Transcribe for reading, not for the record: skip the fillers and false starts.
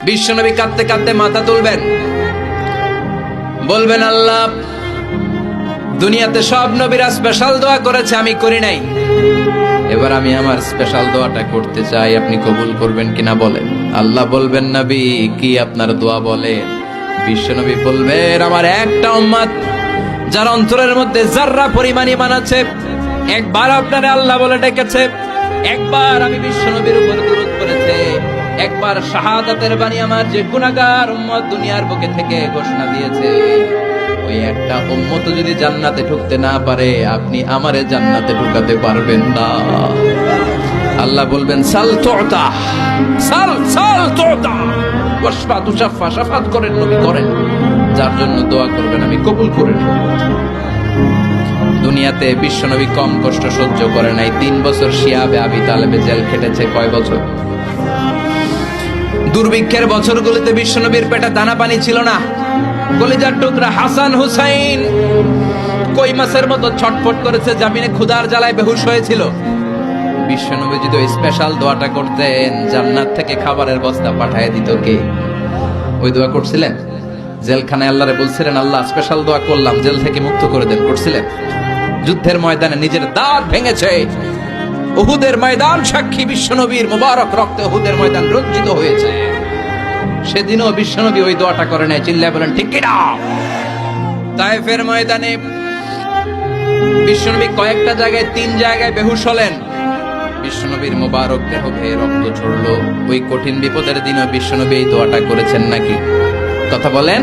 বিশ্বনবী কাঁদতে কাঁদতে মাথা তুলবেন, বলবেন আল্লাহ, দুনিয়াতে সব নবীরা স্পেশাল দোয়া করেছে, আমি করি নাই, এবার আমি আমার স্পেশাল দোয়াটা করতে চাই, আপনি কবুল করবেন কিনা বলেন। আল্লাহ বলবেন, নবী কি আপনার দোয়া বলেন? বিশ্বনবী বলবেন, আমার একটা উম্মত যার অন্তরের মধ্যে যাররা পরিমাণ ঈমান আছে, একবার আপনারে আল্লাহ বলে ডেকেছে, একবার আমি বিশ্বনবীর উপর দুরূদ পড়েছে, একবার শাহাদাতের বাণী আমার যে গুনাহগার উম্মত দুনিয়ার বুকে থেকে ঘোষণা দিয়েছে, ওই একটা উম্মত যদি জান্নাতে ঢুকতে না পারে, আপনি আমারে জান্নাতে ঢুকাতে পারবেন না। আল্লাহ বলবেন, সাল তুতা, সাল সাল তুতা, ওয়াশফা তুশাফা, শাফাত করেন নবী করেন, যার জন্য দোয়া করবেন আমি কবুল করে নেব। দুনিয়াতে বিশ্বনবী কম কষ্ট সহ্য করে নাই। 3 বছর শিয়াবে আবি তালেবে জেল খেটেছে। কয় বছর? দুর্ভিক্ষের বছরগুলোতে বিশ্বনবীর পেটে দানা পানি ছিল না। কলিজার টুকরা হাসান হুসাইন কই মাছের মতো ছটফট করেছে, জামিনে ক্ষুধার জ্বালায় বেহুশ হয়েছিল। বিশ্বনবী যদি ওই স্পেশাল দোয়াটা করতেন, জান্নাত থেকে খাবারের বস্তা পাঠিয়ে দিত কে? ওই দোয়া করছিলেন? জেলখানায় আল্লাহরে বলছিলেন, আল্লাহ স্পেশাল দোয়া করলাম, জেল থেকে মুক্ত করে দেন, করছিলেন? যুদ্ধের ময়দানে নিজের দাঁত ভেঙেছে, উহুদের ময়দান সাক্ষী, বিশ্বনবীর মুবারক রক্তে উহুদের ময়দান রঞ্জিত হয়েছে। সেদিনও বিশ্বনবী ওই দোয়াটা করে নাই। চিল্লায় বলেন ঠিক কিনা? তায়েফের ময়দানে বিশ্বনবী কয়েকটা জায়গায়, 3 জায়গায় বেহুশ হলেন। বিশ্বনবীর মুবারক দেহ বেয়ে রক্ত ঝরলো। ওই কঠিন বিপদের দিনও বিশ্বনবী এই দোয়াটা করেছেন নাকি? কথা বলেন।